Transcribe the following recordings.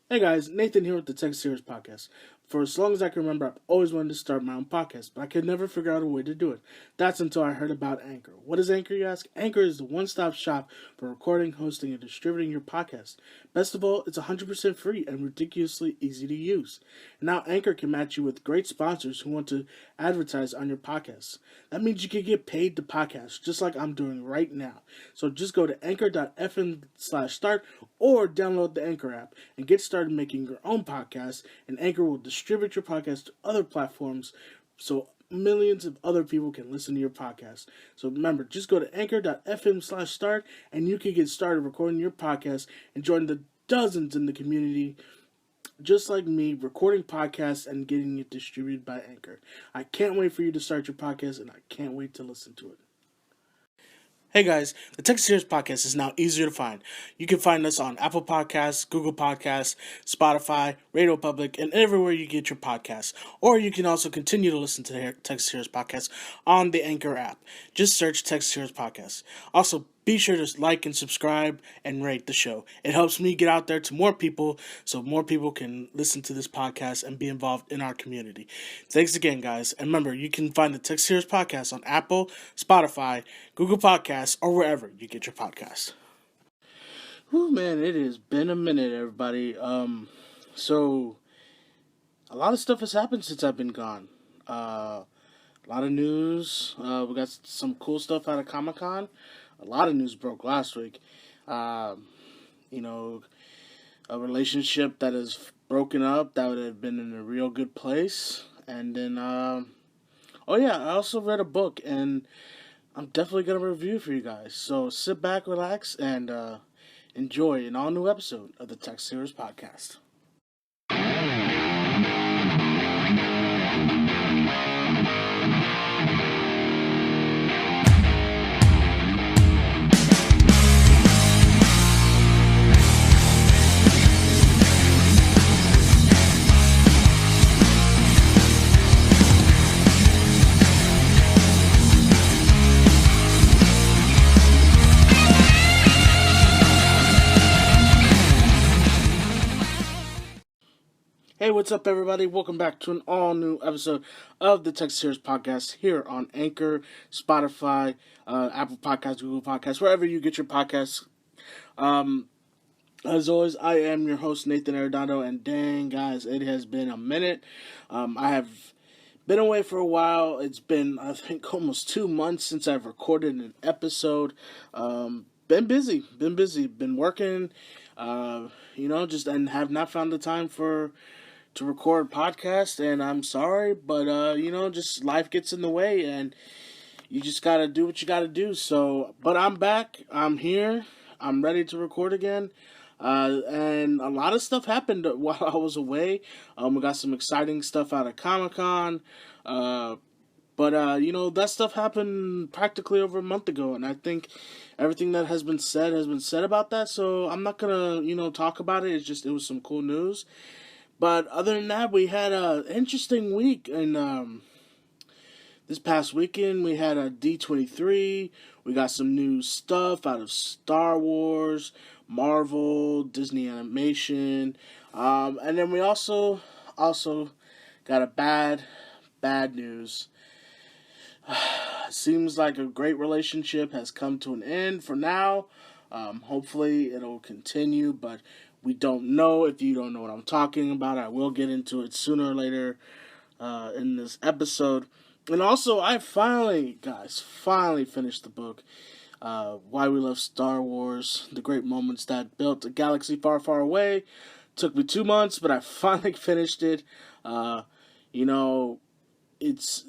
Hey guys, Nathan here with the Tech Series Podcast. For as long as I can remember, I've always wanted to start my own podcast, but I could never figure out a way to do it. That's until I heard about Anchor. What is Anchor, you ask? Anchor is the one-stop shop for recording, hosting, and distributing your podcast. Best of all, it's 100% free and ridiculously easy to use. And now Anchor can match you with great sponsors who want to advertise on your podcast. That means you can get paid to podcast, just like I'm doing right now. So just go to anchor.fm/start or download the Anchor app and get started making your own podcast, and Anchor will distribute your podcast to other platforms so millions of other people can listen to your podcast. So remember, just go to anchor.fm/start and you can get started recording your podcast and join the dozens in the community just like me, recording podcasts and getting it distributed by Anchor. I can't wait for you to start your podcast, and I can't wait to listen to it. Hey guys, the Tech Series Podcast is now easier to find. You can find us on Apple Podcasts, Google Podcasts, Spotify, Radio Public, and everywhere you get your podcasts. Or you can also continue to listen to the Tech Series Podcast on the Anchor app. Just search Tech Series Podcast. Also, be sure to like and subscribe and rate the show. It helps me get out there to more people so more people can listen to this podcast and be involved in our community. Thanks again, guys. And remember, you can find the Tech Series Podcast on Apple, Spotify, Google Podcasts, or wherever you get your podcasts. Whew, man, it has been a minute, everybody. So a lot of stuff has happened since I've been gone. A lot of news. We got some cool stuff out of Comic-Con. A lot of news broke last week. You know, a relationship that is broken up that would have been in a real good place. And then, I also read a book, and I'm definitely going to review for you guys. So sit back, relax, and enjoy an all-new episode of the Tech Series Podcast. Hey, what's up, everybody? Welcome back to an all-new episode of the Tech Series Podcast here on Anchor, Spotify, Apple Podcasts, Google Podcasts, wherever you get your podcasts. As always, I am your host, Nathan Arredondo, and dang, guys, it has been a minute. I have been away for a while. It's been, I think, almost 2 months since I've recorded an episode. Been busy, been working, and have not found the time to record podcast, and I'm sorry, but just life gets in the way, and you just gotta do what you gotta do. So, but I'm back, I'm here, I'm ready to record again, and a lot of stuff happened while I was away. We got some exciting stuff out of Comic-Con, but that stuff happened practically over a month ago, and I think everything that has been said about that, so I'm not gonna, talk about it. It was some cool news. But other than that, we had an interesting week. And this past weekend, we had a D23. We got some new stuff out of Star Wars, Marvel, Disney Animation. And then we also got a bad news. Seems like a great relationship has come to an end for now. Hopefully, it'll continue, but we don't know. If you don't know what I'm talking about, I will get into it sooner or later in this episode. And also, I finally finished the book, Why We Love Star Wars, The Great Moments That Built a Galaxy Far, Far Away. Took me 2 months, but I finally finished it. It's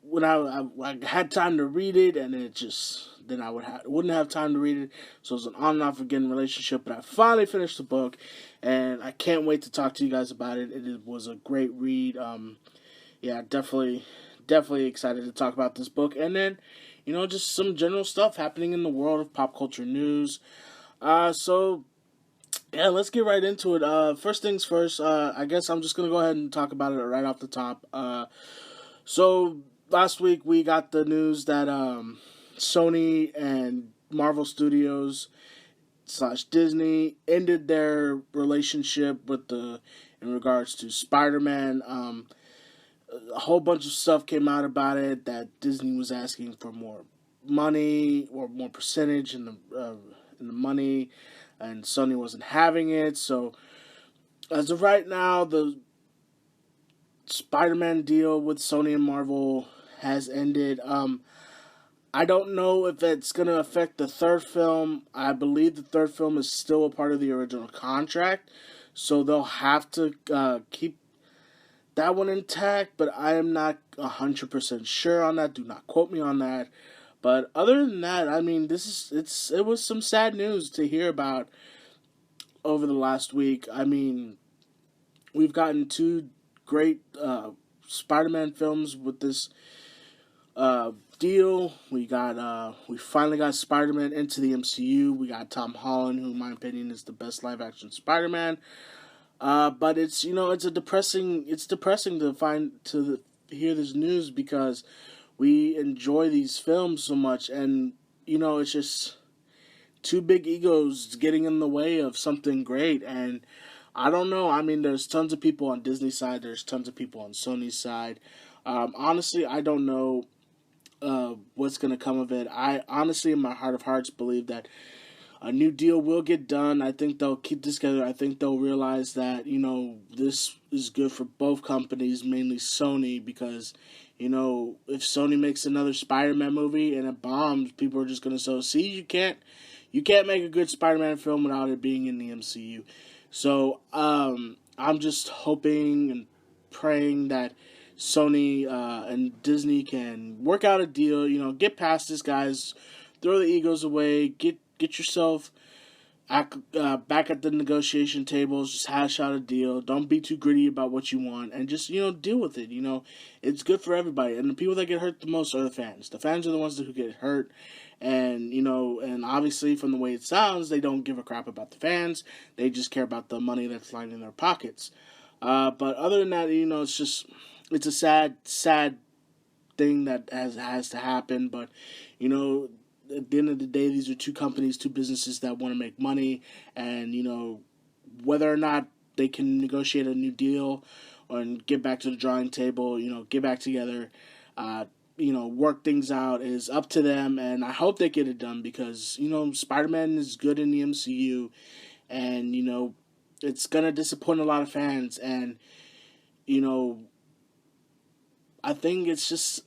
when I had time to read it, and then I wouldn't have time to read it. So it was an on and off again relationship. But I finally finished the book, and I can't wait to talk to you guys about it. It was a great read. Definitely excited to talk about this book, and then just some general stuff happening in the world of pop culture news. So yeah, let's get right into it. First things first. I guess I'm just gonna go ahead and talk about it right off the top. So last week we got the news that Sony and Marvel Studios slash Disney ended their relationship in regards to Spider-Man. A whole bunch of stuff came out about it that Disney was asking for more money or more percentage in the money, and Sony wasn't having it. So as of right now, the Spider-Man deal with Sony and Marvel has ended. I don't know if it's going to affect the third film. I believe the third film is still a part of the original contract, so they'll have to keep that one intact, but I am not 100% sure on that. Do not quote me on that. But other than that, I mean, it was some sad news to hear about over the last week. I mean, we've gotten two great Spider-Man films with this deal. We finally got Spider-Man into the MCU. We got Tom Holland, who in my opinion is the best live-action Spider-Man. But it's depressing to hear this news because we enjoy these films so much, and it's just two big egos getting in the way of something great. And I don't know. I mean, there's tons of people on Disney's side. There's tons of people on Sony's side. Honestly, I don't know what's gonna come of it. I honestly, in my heart of hearts, believe that a new deal will get done. I think they'll keep this together. I think they'll realize that, this is good for both companies, mainly Sony, because, if Sony makes another Spider-Man movie and it bombs, people are just going to say, see, you can't make a good Spider-Man film without it being in the MCU. So, I'm just hoping and praying that Sony and Disney can work out a deal, get past this, guys, throw the egos away, get yourself back at the negotiation tables, just hash out a deal. Don't be too greedy about what you want, and just, deal with it. It's good for everybody, and the people that get hurt the most are the fans. The fans are the ones who get hurt, and, and obviously from the way it sounds, they don't give a crap about the fans. They just care about the money that's lying in their pockets. But other than that, it's a sad thing that has to happen, but, at the end of the day, these are two companies, two businesses that want to make money, and, whether or not they can negotiate a new deal and get back to the drawing table, get back together, work things out is up to them, and I hope they get it done because, Spider-Man is good in the MCU, and, it's going to disappoint a lot of fans, and, I think it's just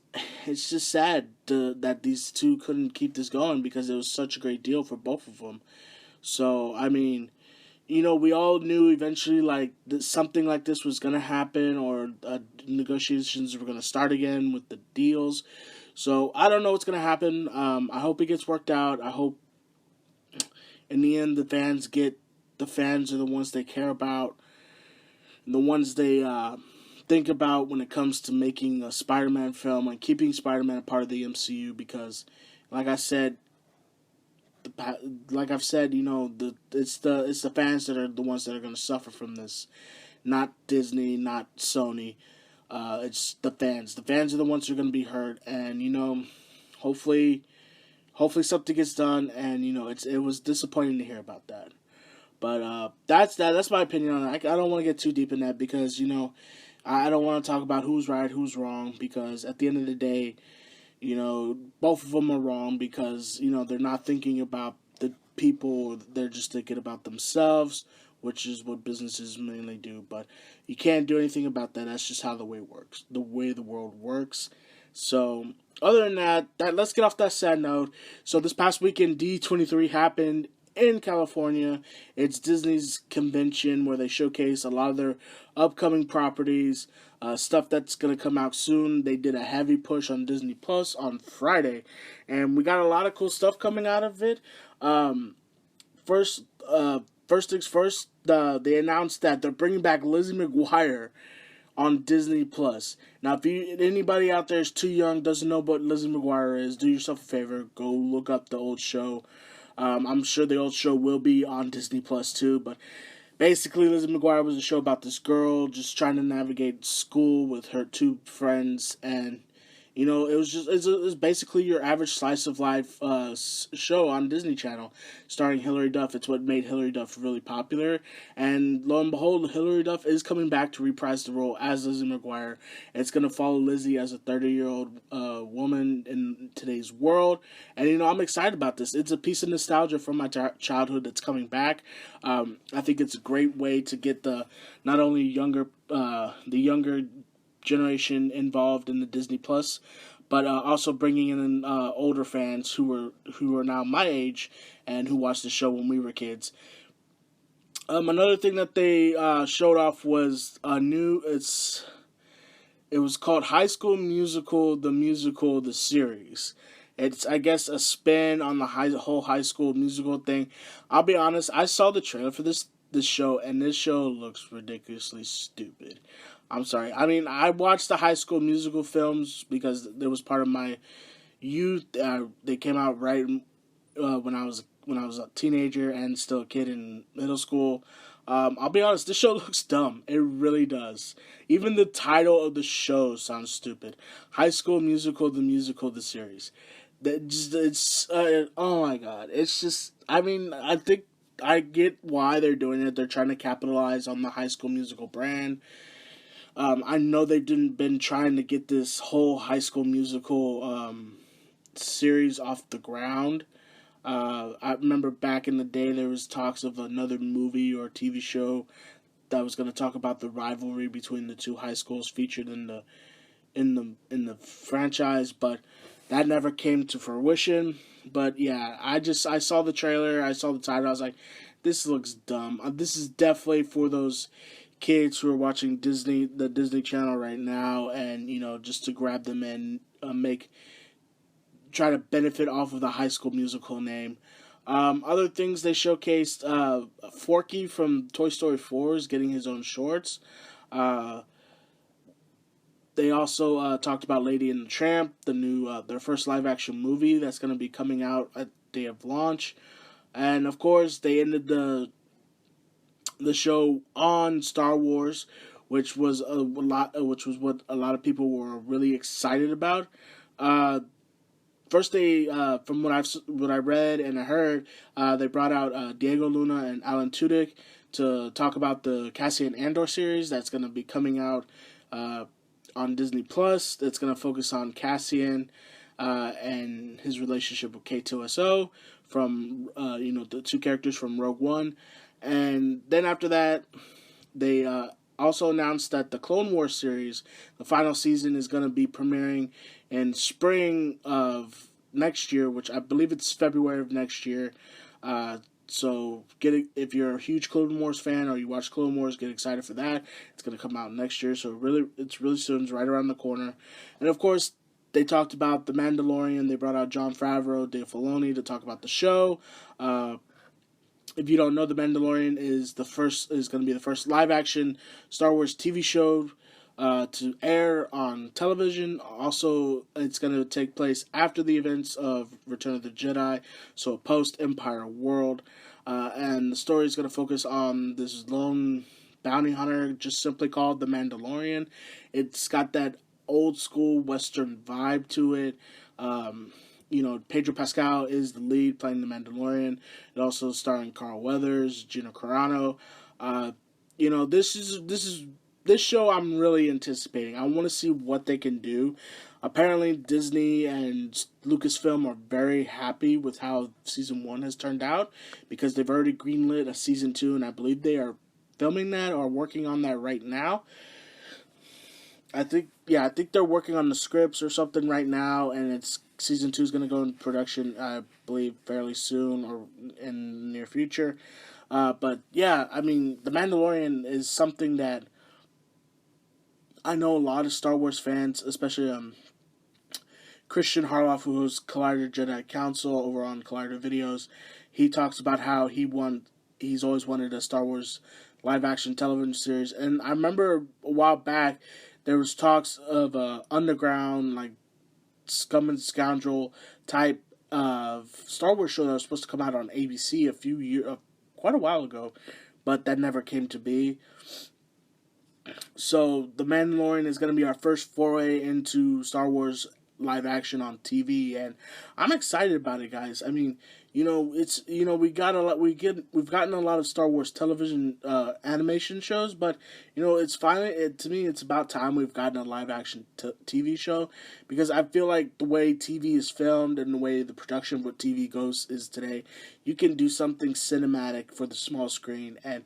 sad that these two couldn't keep this going because it was such a great deal for both of them. So, I mean, we all knew eventually something like this was going to happen, or negotiations were going to start again with the deals. So, I don't know what's going to happen. I hope it gets worked out. I hope in the end the fans are the ones they care about, and the ones they think about when it comes to making a Spider-Man film and keeping Spider-Man a part of the MCU, because, like I've said, it's the fans that are the ones that are going to suffer from this, not Disney, not Sony. It's the fans. The fans are the ones who are going to be hurt, and hopefully something gets done. And it was disappointing to hear about that. But that's that. That's my opinion on it. I don't want to get too deep in that because I don't want to talk about who's right, who's wrong, because at the end of the day, both of them are wrong because, they're not thinking about the people, they're just thinking about themselves, which is what businesses mainly do. But you can't do anything about that. That's just how the way the world works. So, other than that, let's get off that sad note. So, this past weekend, D23 happened in California. It's Disney's convention where they showcase a lot of their upcoming properties, stuff that's going to come out soon. They did a heavy push on Disney Plus on Friday, and we got a lot of cool stuff coming out of it. First things first, they announced that they're bringing back Lizzie McGuire on Disney Plus. Now, if anybody out there is too young, doesn't know what Lizzie McGuire is, do yourself a favor, go look up the old show. I'm sure the old show will be on Disney Plus too, but basically Lizzie McGuire was a show about this girl just trying to navigate school with her two friends, and It's basically your average slice of life show on Disney Channel, starring Hilary Duff. It's what made Hilary Duff really popular, and lo and behold, Hilary Duff is coming back to reprise the role as Lizzie McGuire. It's gonna follow Lizzie as a 30-year-old woman in today's world, and I'm excited about this. It's a piece of nostalgia from my childhood that's coming back. I think it's a great way to get the not only the younger generation involved in the Disney Plus, but also bringing in older fans who are now my age and who watched the show when we were kids. Another thing that they showed off was a new. It was called High School Musical, the series. It's, I guess, a spin on the whole High School Musical thing. I'll be honest, I saw the trailer for this show, and this show looks ridiculously stupid. I'm sorry. I mean, I watched the High School Musical films because it was part of my youth. They came out right when I was a teenager and still a kid in middle school. I'll be honest, this show looks dumb. It really does. Even the title of the show sounds stupid. High School Musical, the series. Oh my god. It's just, I mean, I think I get why they're doing it. They're trying to capitalize on the High School Musical brand. I know they've been trying to get this whole High School Musical series off the ground. I remember back in the day there was talks of another movie or TV show that was going to talk about the rivalry between the two high schools featured in the franchise, but that never came to fruition. But yeah, I saw the trailer, I saw the title, I was like, this looks dumb. This is definitely for those kids who are watching the Disney Channel right now, and just to grab them and try to benefit off of the High School Musical name. Other things they showcased, Forky from Toy Story 4 is getting his own shorts. They also talked about Lady and the Tramp, the new their first live action movie that's going to be coming out at day of launch, and of course they ended the show on Star Wars, which was which was what a lot of people were really excited about. First, they from what I read and I heard, they brought out Diego Luna and Alan Tudyk to talk about the Cassian Andor series that's going to be coming out on Disney Plus. That's going to focus on Cassian and his relationship with K2SO from the two characters from Rogue One. And then after that, they also announced that the Clone Wars series, the final season, is going to be premiering in spring of next year, which I believe it's February of next year. So if you're a huge Clone Wars fan or you watch Clone Wars, get excited for that. It's going to come out next year, so it's really soon. It's right around the corner. And of course, they talked about The Mandalorian. They brought out Jon Favreau, Dave Filoni to talk about the show. If you don't know, The Mandalorian is going to be the first live action Star Wars TV show to air on television. Also, it's going to take place after the events of Return of the Jedi, so a post-Empire world. And the story is going to focus on this lone bounty hunter, just simply called the Mandalorian. It's got that old school Western vibe to it. Pedro Pascal is the lead, playing the Mandalorian. It also starring Carl Weathers, Gina Carano. This show I'm really anticipating. I want to see what they can do. Apparently, Disney and Lucasfilm are very happy with how Season 1 has turned out because they've already greenlit a Season 2, and I believe they are filming that or working on that right now. I think they're working on the scripts or something right now, and Season 2 is going to go in production, I believe, fairly soon or in the near future. But yeah, I mean, The Mandalorian is something that I know a lot of Star Wars fans, especially Christian Harloff, who hosts Collider Jedi Council over on Collider Videos, he talks about how he's always wanted a Star Wars live action television series. And I remember a while back there was talks of a underground, like, Scum and Scoundrel type of Star Wars show that was supposed to come out on ABC quite a while ago, but that never came to be. So The Mandalorian is going to be our first foray into Star Wars live action on TV, and I'm excited about it, guys. I mean, it's we've gotten a lot of Star Wars television animation shows, but it's finally to me it's about time we've gotten a live action TV show, because I feel like the way TV is filmed and the way the production of what TV goes is today, you can do something cinematic for the small screen, and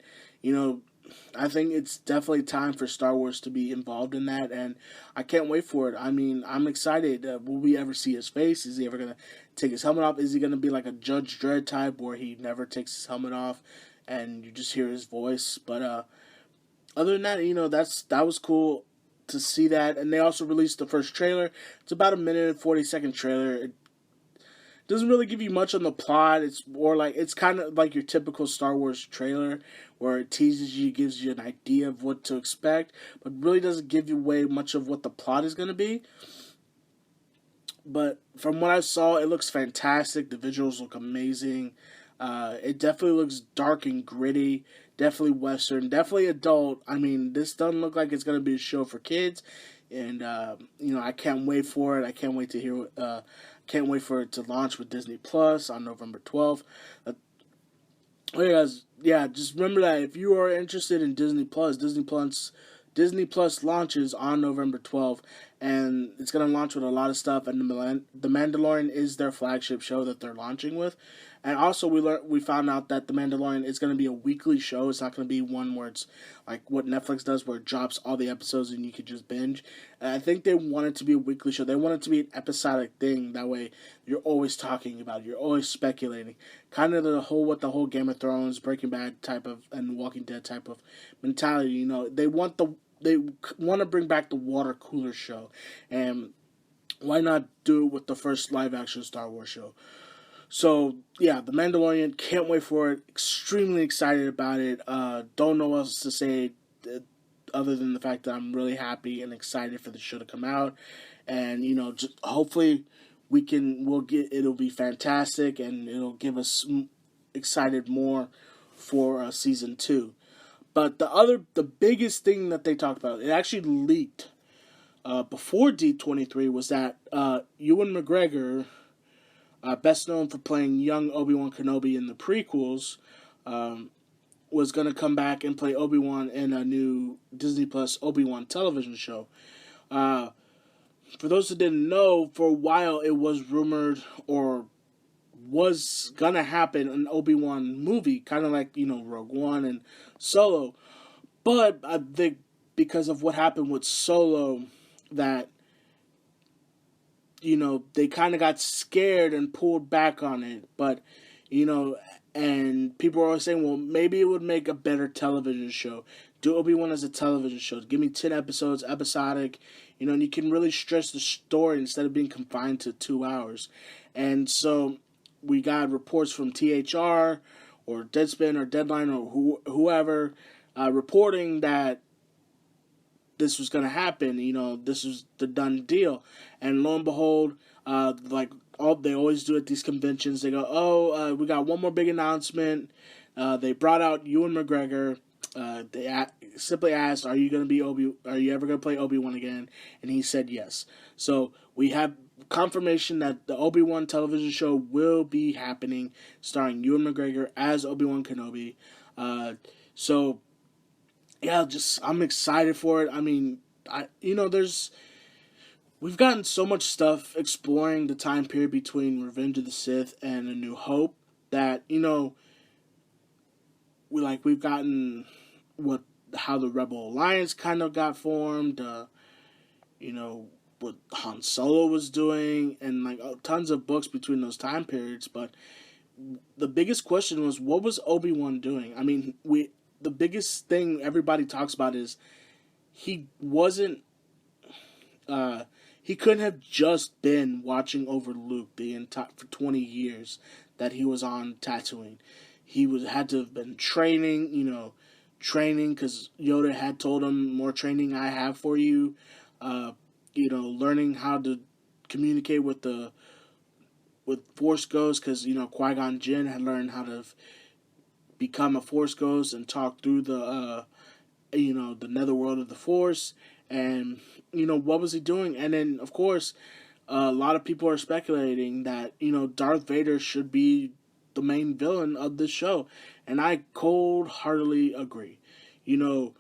I think it's definitely time for Star Wars to be involved in that, and I can't wait for it. I mean, I'm excited. Will we ever see his face? Is he ever going to take his helmet off? Is he going to be like a Judge Dredd type where he never takes his helmet off and you just hear his voice? But other than that, that was cool to see that. And they also released the first trailer. It's about a minute and 40-second trailer. It doesn't really give you much on the plot. It's more like, it's kind of like your typical Star Wars trailer where it teases you, gives you an idea of what to expect, but really doesn't give you away much of what the plot is going to be. But from what I saw, it looks fantastic. The visuals look amazing. It definitely looks dark and gritty. Definitely Western. Definitely adult. I mean, this doesn't look like it's going to be a show for kids. And, I can't wait for it. I can't wait to hear can't wait for it to launch with Disney Plus on November 12th. Just remember that if you are interested in Disney Plus launches on November 12th, and it's going to launch with a lot of stuff, and The Mandalorian is their flagship show that they're launching with. And also we found out that The Mandalorian is going to be a weekly show. It's not going to be one where it's like what Netflix does, where it drops all the episodes and you could just binge. And I think they want it to be a weekly show. They want it to be an episodic thing. That way you're always talking about it. You're always speculating. Kind of the whole Game of Thrones, Breaking Bad type of, and Walking Dead type of mentality. They want to bring back the water cooler show, and why not do it with the first live action Star Wars show? So yeah, The Mandalorian, can't wait for it. Extremely excited about it. Don't know what else to say other than the fact that I'm really happy and excited for the show to come out, and just hopefully it'll be fantastic, and it'll give us excited more for season 2. But the biggest thing that they talked about, it actually leaked before D23, was that Ewan McGregor, best known for playing young Obi-Wan Kenobi in the prequels, was going to come back and play Obi-Wan in a new Disney Plus Obi-Wan television show. For those who didn't know, for a while it was rumored or was going to happen an Obi-Wan movie, kind of like, Rogue One and Solo. But I think because of what happened with Solo, that they kind of got scared and pulled back on it. But, and people are always saying, well, maybe it would make a better television show. Do Obi-Wan as a television show. Give me 10 episodes, episodic, and you can really stretch the story instead of being confined to 2 hours. And so we got reports from THR or Deadspin or Deadline or whoever reporting that this was going to happen. This was the done deal. And lo and behold, they always do at these conventions, they go, we got one more big announcement. They brought out Ewan McGregor. They simply asked, are you ever going to play Obi-Wan again? And he said yes. So we have confirmation that the Obi-Wan television show will be happening, starring Ewan McGregor as Obi-Wan Kenobi. So yeah, I'm excited for it. I mean, we've gotten so much stuff exploring the time period between Revenge of the Sith and A New Hope that we've gotten how the Rebel Alliance kind of got formed. What Han Solo was doing, and tons of books between those time periods. But the biggest question was, what was Obi-Wan doing? I mean, the biggest thing everybody talks about is he wasn't. He couldn't have just been watching over Luke for 20 years that he was on Tatooine. He had to have been training because Yoda had told him, more training I have for you. Learning how to communicate with Force Ghosts, because Qui-Gon Jinn had learned how to become a Force Ghost and talk through the netherworld of the Force. And what was he doing? And then of course a lot of people are speculating that, Darth Vader should be the main villain of this show, and I cold-heartedly agree. You know,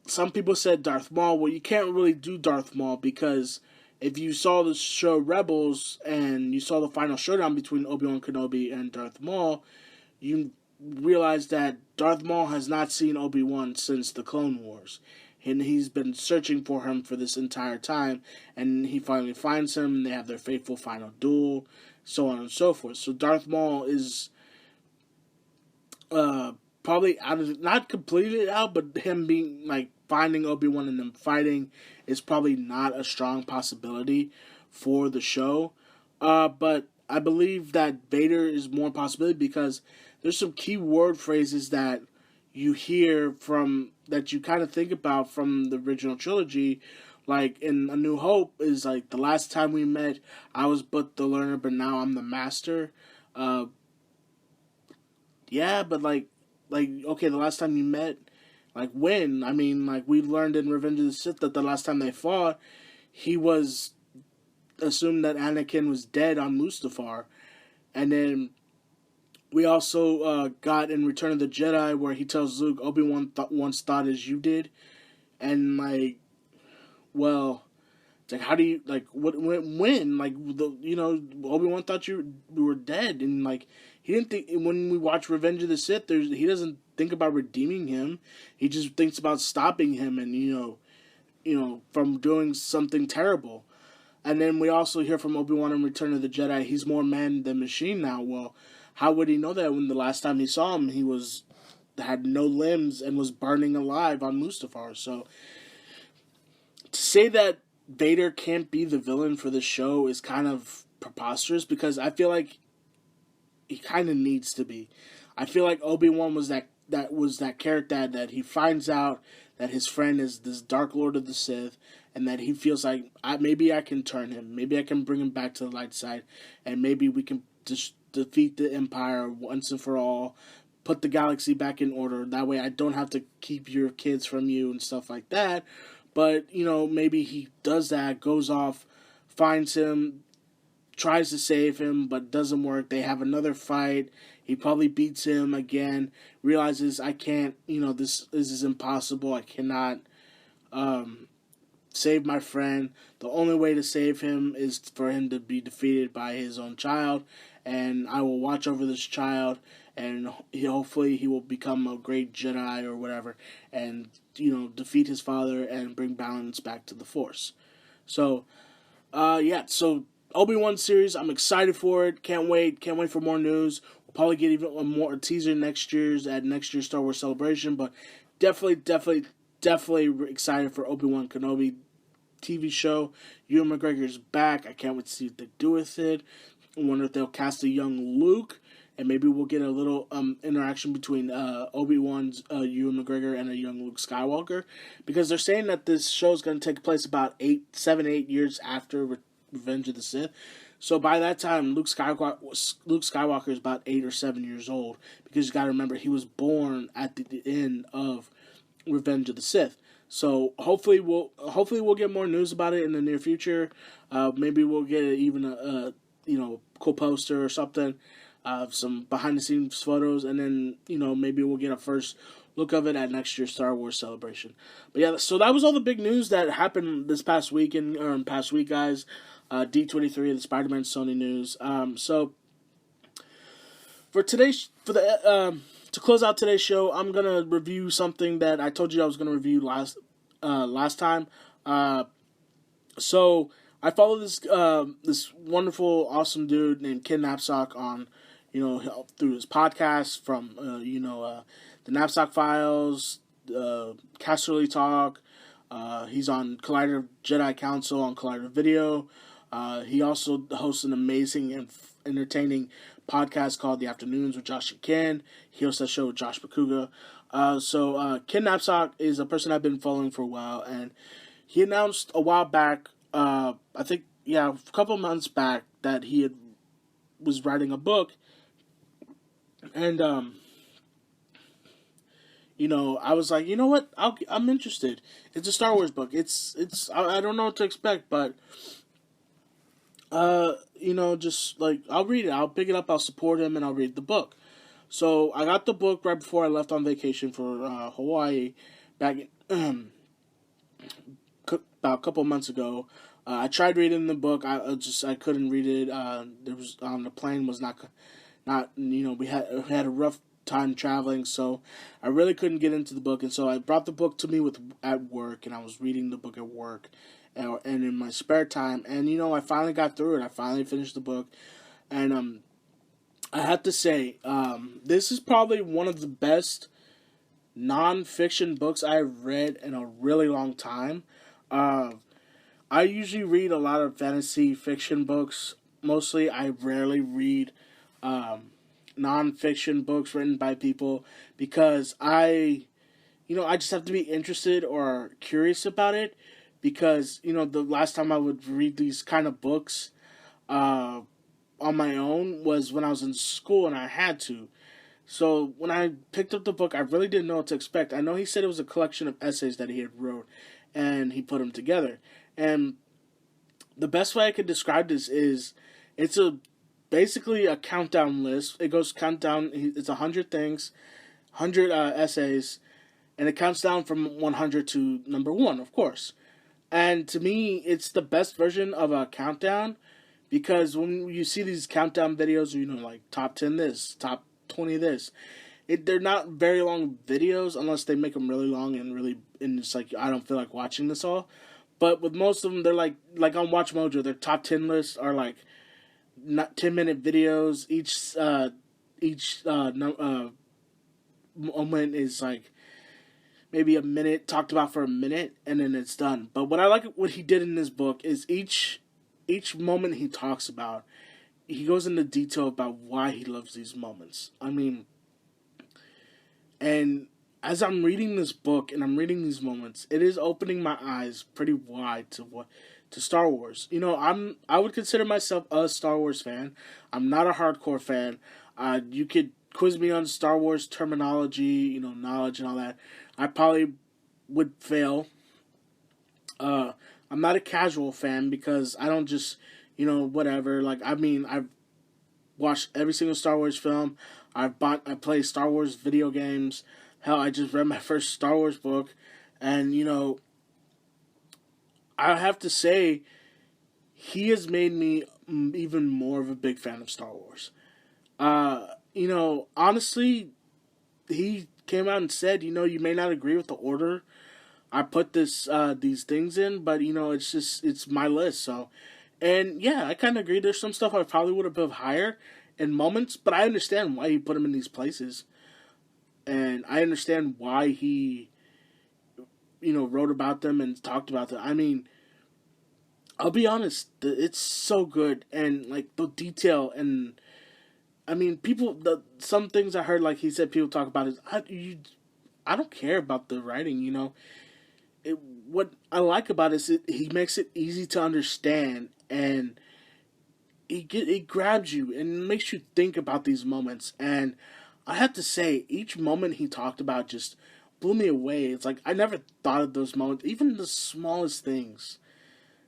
some people said Darth Maul. Well, you can't really do Darth Maul because if you saw the show Rebels and you saw the final showdown between Obi-Wan Kenobi and Darth Maul, you realize that Darth Maul has not seen Obi-Wan since the Clone Wars. And he's been searching for him for this entire time, and he finally finds him, and they have their fateful final duel, so on and so forth. So Darth Maul is probably out of, not completely out, but him being like finding Obi-Wan and them fighting is probably not a strong possibility for the show. But I believe that Vader is more possibility because there's some key word phrases that you hear from, that you kind of think about from the original trilogy, like in A New Hope is like, the last time we met, I was but the learner, but now I'm the master. Yeah, but okay, the last time you met, like when? I mean, like we learned in Revenge of the Sith that the last time they fought, he was assumed that Anakin was dead on Mustafar, and then we also got in Return of the Jedi where he tells Luke, Obi-Wan once thought as you did, and like, well, it's like, how do you, like, when, like, Obi-Wan thought you were dead, and like, he didn't think, when we watch Revenge of the Sith, he doesn't think about redeeming him, he just thinks about stopping him, and from doing something terrible. And then we also hear from Obi-Wan in Return of the Jedi, he's more man than machine now. Well, how would he know that when the last time he saw him, he had no limbs and was burning alive on Mustafar? So to say that Vader can't be the villain for the show is kind of preposterous, because I feel like he kind of needs to be. I feel like Obi-Wan was that character that he finds out that his friend is this Dark Lord of the Sith, and that he feels like, maybe I can turn him, maybe I can bring him back to the light side, and maybe we can just defeat the Empire once and for all, put the galaxy back in order, that way I don't have to keep your kids from you and stuff like that. But, maybe he does that, goes off, finds him, tries to save him, but doesn't work. They have another fight. He probably beats him again, realizes, I can't, this is impossible. I cannot save my friend. The only way to save him is for him to be defeated by his own child, and I will watch over this child, and hopefully he will become a great Jedi or whatever, and defeat his father and bring balance back to the Force. So, so Obi-Wan series, I'm excited for it. Can't wait for more news. We'll probably get even a teaser at next year's Star Wars Celebration, but definitely excited for Obi-Wan Kenobi TV show. Ewan McGregor's back. I can't wait to see what they do with it. I wonder if they'll cast a young Luke, and maybe we'll get a little interaction between Obi-Wan's Ewan McGregor and a young Luke Skywalker, because they're saying that this show is going to take place about 8 years after Revenge of the Sith. So by that time, Luke Skywalker is about 8 or 7 years old, because you got to remember he was born at the end of Revenge of the Sith. So hopefully we'll get more news about it in the near future. Maybe we'll get even a cool poster or something, some behind the scenes photos, and then maybe we'll get a first look of it at next year's Star Wars Celebration. But yeah, so that was all the big news that happened this past weekend or past week, guys. D23, the Spider-Man Sony news. So for to close out today's show, I'm gonna review something that I told you I was gonna review last time. So I follow this wonderful, awesome dude named Ken Knapsack on, through his podcast from the Knapsack Files, Casterly Talk. He's on Collider Jedi Council on Collider Video. He also hosts an amazing and entertaining podcast called The Afternoons with Josh and Ken. He hosts that show with Josh Bakuga. So Ken Knapsack is a person I've been following for a while, and he announced a while back, a couple of months back, that he was writing a book, and I was like, you know what, I'm interested. It's a Star Wars book. It's I don't know what to expect, but Just like I'll read it. I'll pick it up. I'll support him, and I'll read the book. So I got the book right before I left on vacation for Hawaii, back about a couple months ago. I tried reading the book. I couldn't read it. There was on the plane was not we had a rough time traveling, so I really couldn't get into the book. And so I brought the book to me with at work, and I was reading the book at work, and in my spare time. And I finally got through it. I finally finished the book, and I have to say, this is probably one of the best nonfiction books I've read in a really long time. Uh, I usually read a lot of fantasy fiction books. Mostly, I rarely read um, nonfiction books written by people because I just have to be interested or curious about it. Because the last time I would read these kind of books uh, on my own was when I was in school and I had to. So when I picked up the book, I really didn't know what to expect. I know he said it was a collection of essays that he had wrote, and he put them together. And the best way I could describe this is it's a basically a countdown list. It goes countdown. It's 100 things, 100 essays, and it counts down from 100 to number one, of course. And to me, it's the best version of a countdown because when you see these countdown videos, like top 10 this, top 20 this, they're not very long videos unless they make them really long and it's like I don't feel like watching this all. But with most of them, they're like on Watch Mojo, their top 10 lists are like not 10-minute videos. Each moment is like maybe a minute, talked about for a minute, and then it's done. But what I like what he did in this book is each moment he talks about, he goes into detail about why he loves these moments. I mean, and as I'm reading this book and I'm reading these moments, it is opening my eyes pretty wide to Star Wars. I would consider myself a Star Wars fan. I'm not a hardcore fan. You could quiz me on Star Wars terminology, knowledge and all that. I probably would fail. I'm not a casual fan because I don't just, whatever. Like, I mean, I've watched every single Star Wars film. I play Star Wars video games. Hell, I just read my first Star Wars book. And, I have to say, he has made me even more of a big fan of Star Wars. Honestly, he came out and said, you may not agree with the order I put these things in, but it's my list. So, and yeah, I kind of agree. There's some stuff I probably would have put higher in moments, but I understand why he put them in these places, and I understand why he wrote about them and talked about them. I mean, I'll be honest, it's so good, and like the detail, and I mean, some things I heard, like he said, people talk about is I don't care about the writing, what I like about it is he makes it easy to understand, and he grabs you and makes you think about these moments. And I have to say, each moment he talked about just blew me away. It's like I never thought of those moments, even the smallest things,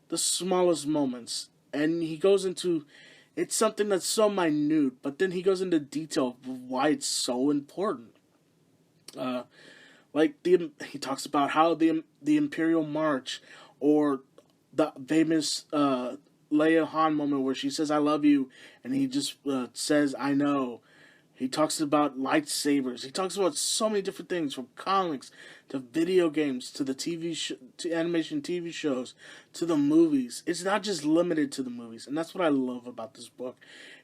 the smallest moments. And he goes into it's something that's so minute, but then he goes into detail of why it's so important. Uh, he talks about how the Imperial March, or the famous Leia Han moment where she says "I love you" and he just says "I know." He talks about lightsabers. He talks about so many different things, from comics to video games to the to animation TV shows to the movies. It's not just limited to the movies, and that's what I love about this book.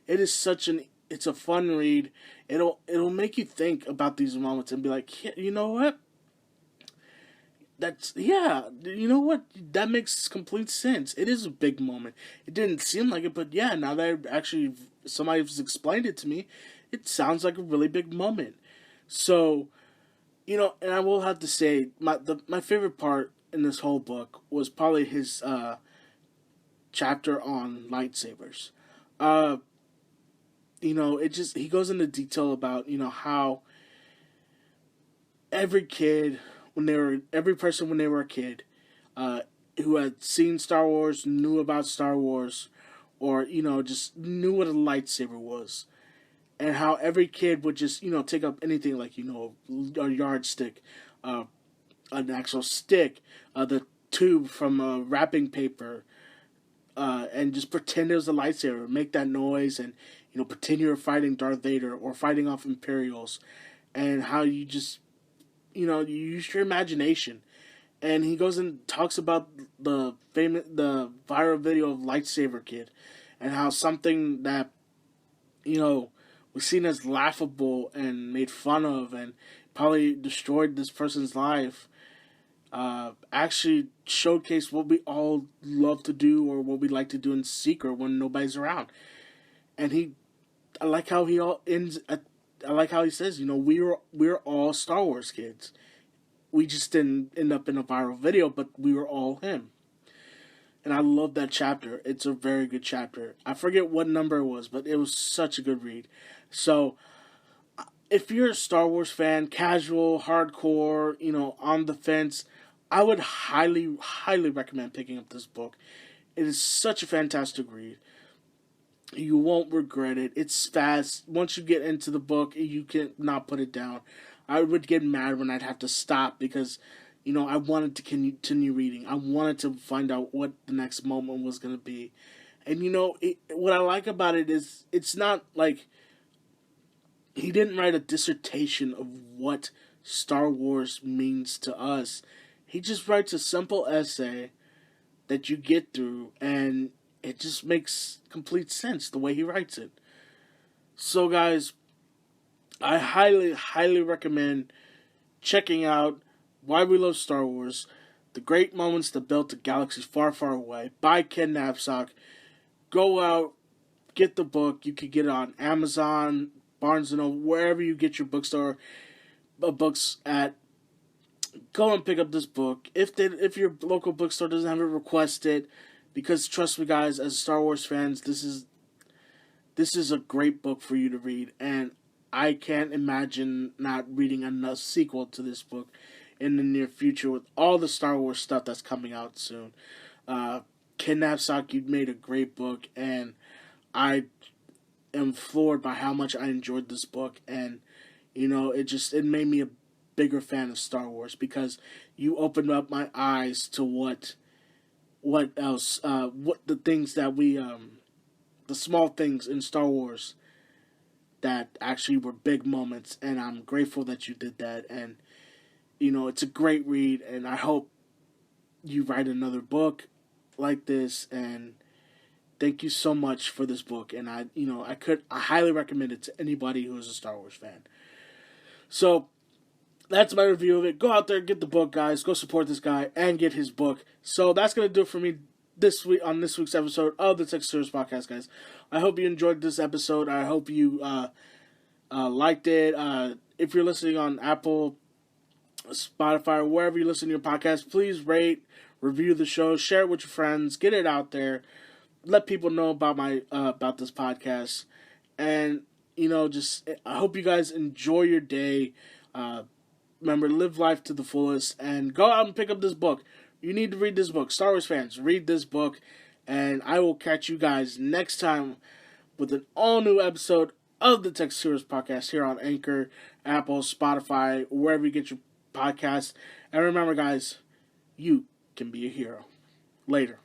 It is it's a fun read. It'll make you think about these moments and be like, yeah, you know what? You know what? That makes complete sense. It is a big moment. It didn't seem like it, but yeah, now that somebody's explained it to me, it sounds like a really big moment. So, and I will have to say, my favorite part in this whole book was probably his chapter on lightsabers. Uh, he goes into detail about how every kid every person when they were a kid, who had seen Star Wars, knew about Star Wars, or just knew what a lightsaber was, and how every kid would just take up anything like a yardstick, an actual stick, the tube from wrapping paper, and just pretend it was a lightsaber, make that noise, and pretend you were fighting Darth Vader or fighting off Imperials, and how you just you use your imagination. And he goes and talks about the viral video of Lightsaber Kid, and how something that was seen as laughable and made fun of and probably destroyed this person's life, actually showcased what we all love to do or what we like to do in secret when nobody's around. And I like how he all ends. I like how he says, we're all Star Wars kids. We just didn't end up in a viral video, but we were all him. And I love that chapter. It's a very good chapter. I forget what number it was, but it was such a good read. So, if you're a Star Wars fan, casual, hardcore, on the fence, I would highly, highly recommend picking up this book. It is such a fantastic read. You won't regret it. It's fast. Once you get into the book, you can not put it down. I would get mad when I'd have to stop because, I wanted to continue reading. I wanted to find out what the next moment was going to be. And, what I like about it is it's not like he didn't write a dissertation of what Star Wars means to us. He just writes a simple essay that you get through, and it just makes complete sense the way he writes it. So, guys, I highly, highly recommend checking out Why We Love Star Wars, The Great Moments That Built a Galaxy Far, Far Away by Ken Napzok. Go out, get the book. You can get it on Amazon, Barnes & Noble, wherever you get your bookstore books at. Go and pick up this book. If your local bookstore doesn't have it, request it. Because trust me, guys, as Star Wars fans, this is a great book for you to read, and I can't imagine not reading another sequel to this book in the near future with all the Star Wars stuff that's coming out soon. Ken Napzok, you made a great book, and I am floored by how much I enjoyed this book, and it made me a bigger fan of Star Wars because you opened up my eyes to what else, what the things that the small things in Star Wars that actually were big moments, and I'm grateful that you did that. And it's a great read, and I hope you write another book like this. And thank you so much for this book, and I highly recommend it to anybody who is a Star Wars fan. So that's my review of it. Go out there, get the book, guys. Go support this guy and get his book. So that's gonna do it for me this week on this week's episode of the Tech Series Podcast, guys. I hope you enjoyed this episode. I hope you liked it. If you're listening on Apple, Spotify, or wherever you listen to your podcast, please rate, review the show, share it with your friends, get it out there, let people know about about this podcast, and I hope you guys enjoy your day. Remember, live life to the fullest, and go out and pick up this book. You need to read this book. Star Wars fans, read this book, and I will catch you guys next time with an all-new episode of the Tech Series Podcast here on Anchor, Apple, Spotify, wherever you get your podcasts. And remember, guys, you can be a hero. Later.